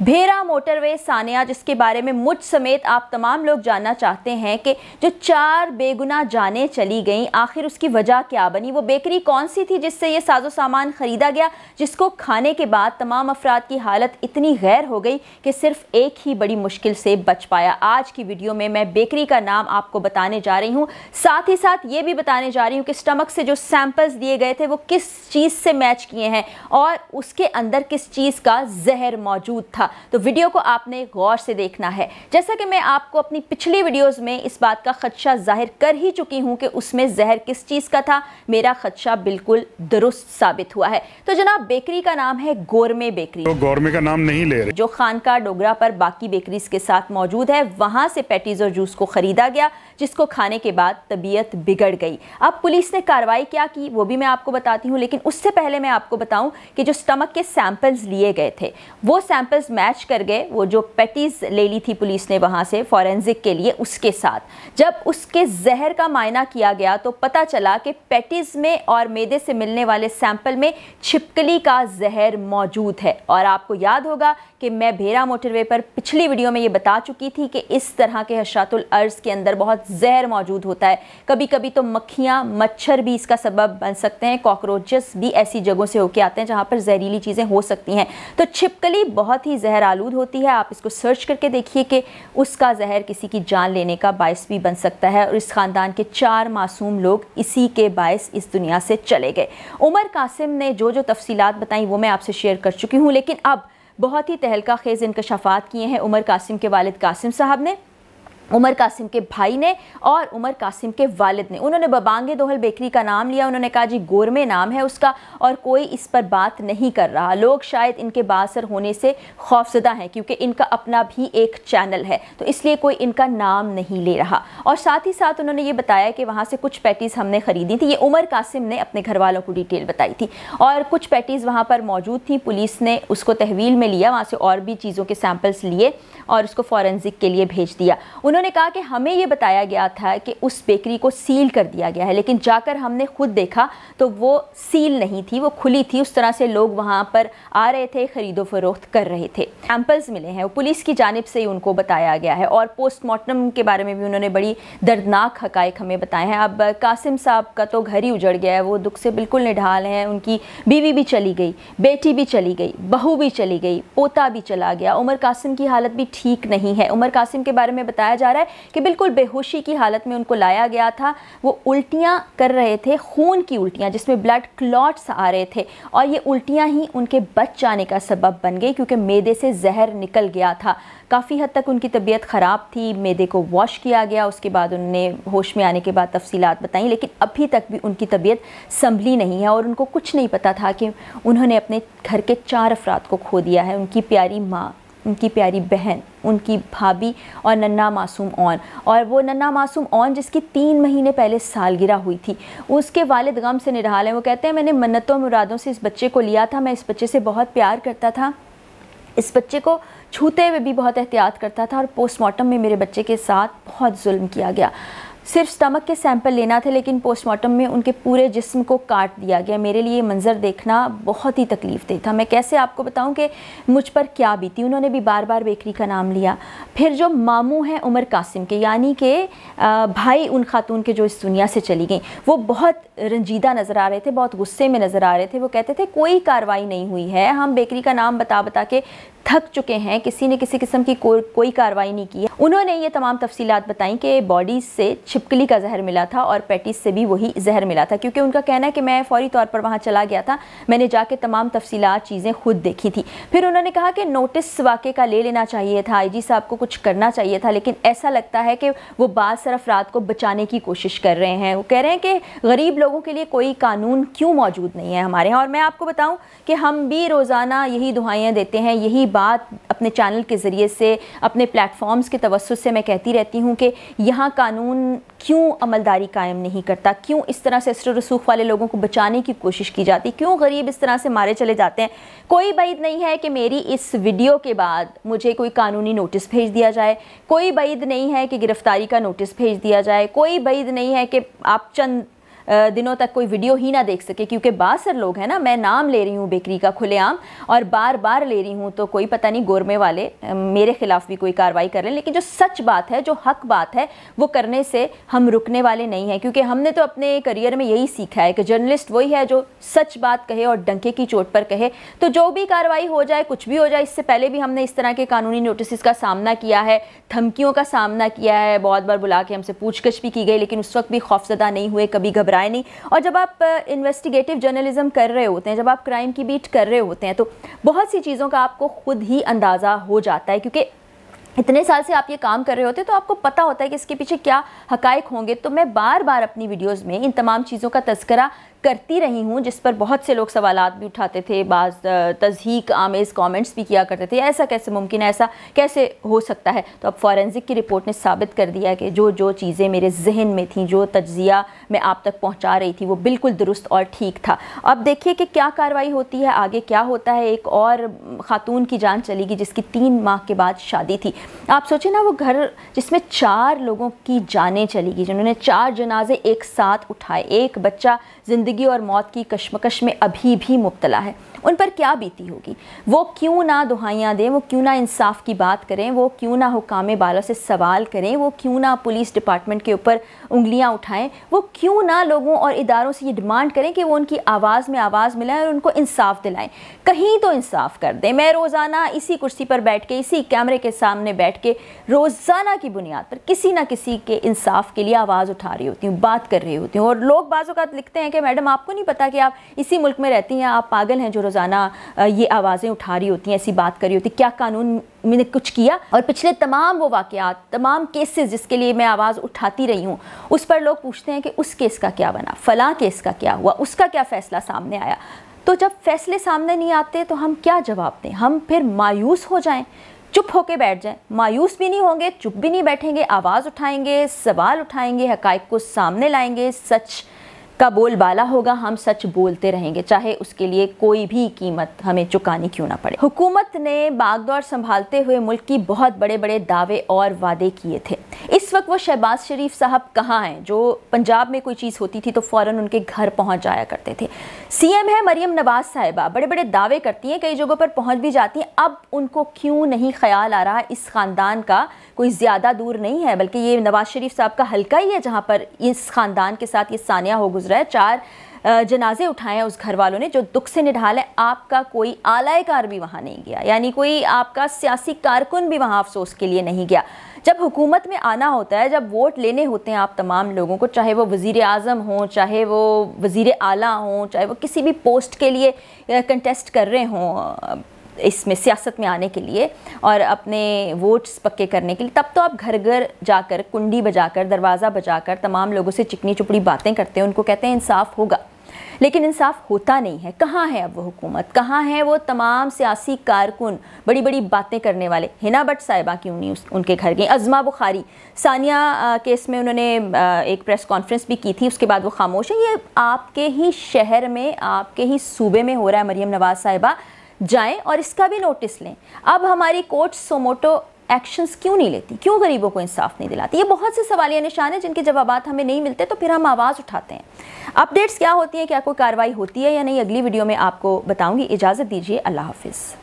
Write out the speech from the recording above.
भेरा motorway Sania, जिसके बारे में मुझ समेत आप तमाम लोग जानना चाहते हैं कि जो 4 बेगुनाह जानें चली गईं, आखिर उसकी वजह क्या बनी। वो बेकरी कौन सी थी जिससे ये साजो सामान ख़रीदा गया, जिसको खाने के बाद तमाम अफराद की हालत इतनी गैर हो गई कि सिर्फ एक ही बड़ी मुश्किल से बच पाया। आज की वीडियो में मैं बेकरी का नाम आपको बताने जा रही हूँ, साथ ही साथ ये भी बताने जा रही हूँ कि स्टमक से जो सैंपल्स दिए गए थे वो किस चीज़ से मैच किए हैं और उसके अंदर किस चीज़ का जहर मौजूद था। तो वीडियो को आपने गौर से देखना है। जैसा कि मैं आपको अपनी पिछली वीडियोस में इस बात का खदशा जाहिर कर ही चुकी हूं कि उसमें जहर किस चीज़ का था, मेरा खदशा बिल्कुल दुरुस्त साबित हुआ है। तो जनाब, बेकरी का नाम है गोरमे बेकरी। तो गोरमे का नाम नहीं ले रहे। जो खानका डोगरा पर बाकी बेकरीज के साथ मौजूद है, वहां से पैटीज और जूस को खरीदा गया, जिसको खाने के बाद तबीयत बिगड़ गई। अब पुलिस ने कार्रवाई क्या की वो भी मैं आपको बताती हूँ, लेकिन उससे पहले मैं आपको बताऊं कि जो स्टमक के सैंपल्स लिए गए थे वो सैंपल्स मैच कर गए वो जो पैटीज ले ली थी पुलिस ने वहां से फॉरेंसिक के लिए, उसके साथ जब उसके जहर का मायना किया गया तो पता चला कि पैटीज में और मैदे से मिलने वाले सैंपल में छिपकली का जहर मौजूद है। और आपको याद होगा कि मैं भेरा मोटरवे पर पिछली वीडियो में ये बता चुकी थी कि इस तरह के हशातुल अर्ज के अंदर बहुत जहर मौजूद होता है। कभी कभी तो मक्खियाँ, मच्छर भी इसका सबब बन सकते हैं, कॉकरोचेस भी ऐसी जगहों से होके आते हैं जहाँ पर जहरीली चीज़ें हो सकती हैं। तो छिपकली बहुत ही जहर आलूद होती है। आप इसको सर्च करके देखिए कि उसका जहर किसी की जान लेने का बायस भी बन सकता है। और इस ख़ानदान के 4 मासूम लोग इसी के बायस इस दुनिया से चले गए। उमर कासिम ने जो जो तफसीलात बताई वो मैं आपसे शेयर कर चुकी हूँ, लेकिन अब बहुत ही तहलका खेज़ इंकशाफात किए हैं उमर कासिम के वालिद कासिम साहब ने, उमर कासिम के भाई ने और उमर कासिम के वालिद ने। उन्होंने बबांगे दोहल बेकरी का नाम लिया। उन्होंने कहा जी गोरमे नाम है उसका और कोई इस पर बात नहीं कर रहा। लोग शायद इनके बासर होने से खौफजदा हैं क्योंकि इनका अपना भी एक चैनल है, तो इसलिए कोई इनका नाम नहीं ले रहा। और साथ ही साथ उन्होंने ये बताया कि वहाँ से कुछ पैटीज़ हमने ख़रीदी थी। ये उमर कासिम ने अपने घर वालों को डिटेल बताई थी और कुछ पैटीज़ वहाँ पर मौजूद थी। पुलिस ने उसको तहवील में लिया, वहाँ से और भी चीज़ों के सैंपल्स लिए और उसको फॉरेंसिक के लिए भेज दिया। उन्होंने कहा कि हमें ये बताया गया था कि उस बेकरी को सील कर दिया गया है, लेकिन जाकर हमने खुद देखा तो वो सील नहीं थी, वो खुली थी। उस तरह से लोग वहाँ पर आ रहे थे, ख़रीदो फरोख्त कर रहे थे। सैंपल्स मिले हैं, वो पुलिस की जानिब से ही उनको बताया गया है। और पोस्टमार्टम के बारे में भी उन्होंने बड़ी दर्दनाक हक़ाइक़ हमें बताए हैं। अब कासिम साहब का तो घर ही उजड़ गया है, वो दुख से बिल्कुल निढाल हैं। उनकी बीवी भी चली गई, बेटी भी चली गई, बहू भी चली गई, पोता भी चला गया। उमर कासिम की हालत भी ठीक नहीं है। उमर कासिम के बारे में बताया जा रहा है कि बिल्कुल बेहोशी की हालत में उनको लाया गया था। वो उल्टियाँ कर रहे थे, खून की उल्टियाँ जिसमें ब्लड क्लॉट्स आ रहे थे, और ये उल्टियाँ ही उनके बच जाने का सबब बन गई क्योंकि मैदे से जहर निकल गया था। काफ़ी हद तक उनकी तबीयत ख़राब थी। मैदे को वॉश किया गया, उसके बाद उन्होंने होश में आने के बाद तफसीलात बताई, लेकिन अभी तक भी उनकी तबीयत संभली नहीं है और उनको कुछ नहीं पता था कि उन्होंने अपने घर के 4 अफराद को खो दिया है। उनकी प्यारी माँ, उनकी प्यारी बहन, उनकी भाभी और नन्ना मासूम ओन। और वो नन्ना मासूम ओन जिसकी 3 महीने पहले सालगिरह हुई थी, उसके वालिद गम से निढाल हैं। वो कहते हैं मैंने मन्नतों मुरादों से इस बच्चे को लिया था, मैं इस बच्चे से बहुत प्यार करता था, इस बच्चे को छूते हुए भी बहुत एहतियात करता था और पोस्टमार्टम में मेरे बच्चे के साथ बहुत जुल्म किया गया। सिर्फ स्टमक के सैंपल लेना थे लेकिन पोस्टमार्टम में उनके पूरे जिस्म को काट दिया गया। मेरे लिए मंज़र देखना बहुत ही तकलीफ़ देह था। मैं कैसे आपको बताऊं कि मुझ पर क्या बीती। उन्होंने भी बार बार बेकरी का नाम लिया। फिर जो मामू हैं उमर कासिम के, यानी कि भाई उन खातून के जो इस दुनिया से चली गई, वो बहुत रंजीदा नज़र आ रहे थे, बहुत गुस्से में नज़र आ रहे थे। वो कहते थे कोई कार्रवाई नहीं हुई है, हम बेकरी का नाम बता बता के थक चुके हैं, किसी ने किसी किस्म की कोई कार्रवाई नहीं की है। उन्होंने ये तमाम तफसीलात बताई कि बॉडी से छिपकली का जहर मिला था और पैटीज से भी वही जहर मिला था, क्योंकि उनका कहना है कि मैं फ़ौरी तौर पर वहाँ चला गया था, मैंने जाके तमाम तफसीलात चीज़ें खुद देखी थी। फिर उन्होंने कहा कि नोटिस वाक़े का ले लेना चाहिए था, IG साहब को कुछ करना चाहिए था, लेकिन ऐसा लगता है कि वो बासर अफराद को बचाने की कोशिश कर रहे हैं। वो कह रहे हैं कि गरीब लोगों के लिए कोई कानून क्यों मौजूद नहीं है हमारे यहाँ। और मैं आपको बताऊँ कि हम भी रोज़ाना यही दुआएँ देते हैं, यही बात अपने चैनल के ज़रिए से, अपने प्लेटफॉर्म्स के तवस्सुस से मैं कहती रहती हूँ कि यहाँ कानून क्यों अमलदारी कायम नहीं करता, क्यों इस तरह से असर रसूख वाले लोगों को बचाने की कोशिश की जाती, क्यों गरीब इस तरह से मारे चले जाते हैं। कोई बात नहीं है कि मेरी इस वीडियो के बाद मुझे कोई कानूनी नोटिस भेज दिया जाए, कोई बात नहीं है कि गिरफ्तारी का नोटिस भेज दिया जाए, कोई बात नहीं है कि आप चंद दिनों तक कोई वीडियो ही ना देख सके, क्योंकि बासर लोग हैं ना, मैं नाम ले रही हूँ बेकरी का खुलेआम और बार बार ले रही हूँ, तो कोई पता नहीं गोरमे वाले मेरे खिलाफ भी कोई कार्रवाई कर रहे हैं, लेकिन जो सच बात है, जो हक बात है, वो करने से हम रुकने वाले नहीं हैं, क्योंकि हमने तो अपने करियर में यही सीखा है कि जर्नलिस्ट वही है जो सच बात कहे और डंके की चोट पर कहे। तो जो भी कार्रवाई हो जाए, कुछ भी हो जाए, इससे पहले भी हमने इस तरह के कानूनी नोटिस का सामना किया है, धमकियों का सामना किया है, बहुत बार बुला के हमसे पूछगछ भी की गई, लेकिन उस वक्त भी खौफजदा नहीं हुए, कभी घबराए नहीं। और जब आप इन्वेस्टिगेटिव जर्नलिज्म कर रहे होते हैं, जब आप क्राइम की बीट कर रहे होते हैं, तो बहुत सी चीज़ों का आपको खुद ही अंदाज़ा हो जाता है, क्योंकि इतने साल से आप ये काम कर रहे होते हैं, तो आपको पता होता है कि इसके पीछे क्या हकायक होंगे। तो मैं बार बार अपनी वीडियोज़ में इन तमाम चीज़ों का तज़किरा करती रही हूँ, जिस पर बहुत से लोग सवालात भी उठाते थे, बाज़ तज़हीक आमेज़ कमेंट्स भी किया करते थे, ऐसा कैसे मुमकिन है, ऐसा कैसे हो सकता है। तो अब फॉरेंसिक की रिपोर्ट ने साबित कर दिया कि जो चीज़ें मेरे जहन में थी, जो तज्ज़िया मैं आप तक पहुँचा रही थी, वो बिल्कुल दुरुस्त और ठीक था। अब देखिए कि क्या कार्रवाई होती है, आगे क्या होता है। एक और ख़ातून की जान चली गई जिसकी 3 माह के बाद शादी थी। आप सोचें ना, वो घर जिसमें 4 लोगों की जानें चली गई, जिन्होंने 4 जनाजे एक साथ उठाए, एक बच्चा ज़िंदगी और मौत की कश्मकश में अभी भी मुब्तला है, उन पर क्या बीती होगी। वो क्यों ना दुहाइयाँ दें, वो क्यों ना इंसाफ की बात करें, वो क्यों ना हुकाम बाला से सवाल करें, वो क्यों ना पुलिस डिपार्टमेंट के ऊपर उंगलियां उठाएं, वो क्यों ना लोगों और इदारों से ये डिमांड करें कि वो उनकी आवाज़ में आवाज़ मिलाएं और उनको इंसाफ दिलाएं। कहीं तो इंसाफ कर दें। मैं रोज़ाना इसी कुर्सी पर बैठ के, इसी कैमरे के सामने बैठ के, रोज़ाना की बुनियाद पर किसी ना किसी के इंसाफ के लिए आवाज़ उठा रही होती हूँ, बात कर रही होती हूँ। और लोग बाज़ औक़ात लिखते हैं कि मैडम आपको नहीं पता कि आप इसी मुल्क में रहती हैं, आप पागल हैं जो रोज़ाना ये आवाज़ें उठा रही होती हैं, ऐसी बात कर रही होती, क्या कानून मैंने कुछ किया। और पिछले तमाम वो वाक़यात, तमाम केसेस जिसके लिए मैं आवाज़ उठाती रही हूँ, उस पर लोग पूछते हैं कि उस केस का क्या बना, फ़लाँ केस का क्या हुआ, उसका क्या फ़ैसला सामने आया। तो जब फ़ैसले सामने नहीं आते तो हम क्या जवाब दें? हम फिर मायूस हो जाएं, चुप होके बैठ जाएं? मायूस भी नहीं होंगे, चुप भी नहीं बैठेंगे, आवाज़ उठाएंगे, सवाल उठाएंगे, हक़ाइक़ को सामने लाएंगे, सच का बोलबाला होगा, हम सच बोलते रहेंगे, चाहे उसके लिए कोई भी कीमत हमें चुकानी क्यों ना पड़े। हुकूमत ने बागडोर संभालते हुए मुल्क की बहुत बड़े बड़े दावे और वादे किए थे। इस वक्त वो शहबाज शरीफ साहब कहाँ हैं, जो पंजाब में कोई चीज़ होती थी तो फ़ौरन उनके घर पहुँच जाया करते थे। सीएम है मरियम नवाज़ साहिबा, बड़े बड़े दावे करती हैं, कई जगहों पर पहुँच भी जाती हैं। अब उनको क्यों नहीं ख्याल आ रहा, इस ख़ानदान का कोई ज़्यादा दूर नहीं है, बल्कि ये नवाज़ शरीफ साहब का हल्का ही है जहाँ पर इस ख़ानदान के साथ ये सानिया हो गुजरा है। 4 जनाजे उठाए हैं उस घर वालों ने, जो दुख से निढाल है। आपका कोई आलाएकार भी वहाँ नहीं गया, यानी कोई आपका सियासी कारकुन भी वहाँ अफसोस के लिए नहीं गया। जब हुकूमत में आना होता है, जब वोट लेने होते हैं आप तमाम लोगों को, चाहे वो वज़ीर आज़म हों, चाहे वो वज़ीर आला हों, चाहे वो किसी भी पोस्ट के लिए कंटेस्ट कर रहे हों इसमें सियासत में आने के लिए और अपने वोट्स पक्के करने के लिए, तब तो आप घर घर जाकर, कुंडी बजाकर, दरवाज़ा बजाकर तमाम लोगों से चिकनी चुपड़ी बातें करते हैं, उनको कहते हैं इंसाफ होगा, लेकिन इंसाफ होता नहीं है। कहाँ है अब वो हुकूमत, कहाँ है वो तमाम सियासी कारकुन, बड़ी बड़ी बातें करने वाले। हिना भट्ट साहिबा क्यों नहीं उनके घर गई? अज़मा बुखारी, सानिया केस में उन्होंने एक प्रेस कॉन्फ्रेंस भी की थी, उसके बाद वो खामोश है। ये आपके ही शहर में, आपके ही सूबे में हो रहा है। मरियम नवाज़ साहिबा जाएं और इसका भी नोटिस लें। अब हमारी कोर्ट सोमोटो एक्शंस क्यों नहीं लेती, क्यों गरीबों को इंसाफ नहीं दिलाती? ये बहुत से सवालिया निशान हैं जिनके जवाबात हमें नहीं मिलते, तो फिर हम आवाज़ उठाते हैं। अपडेट्स क्या होती हैं, क्या कोई कार्रवाई होती है या नहीं, अगली वीडियो में आपको बताऊंगी। इजाज़त दीजिए, अल्लाह हाफिज़।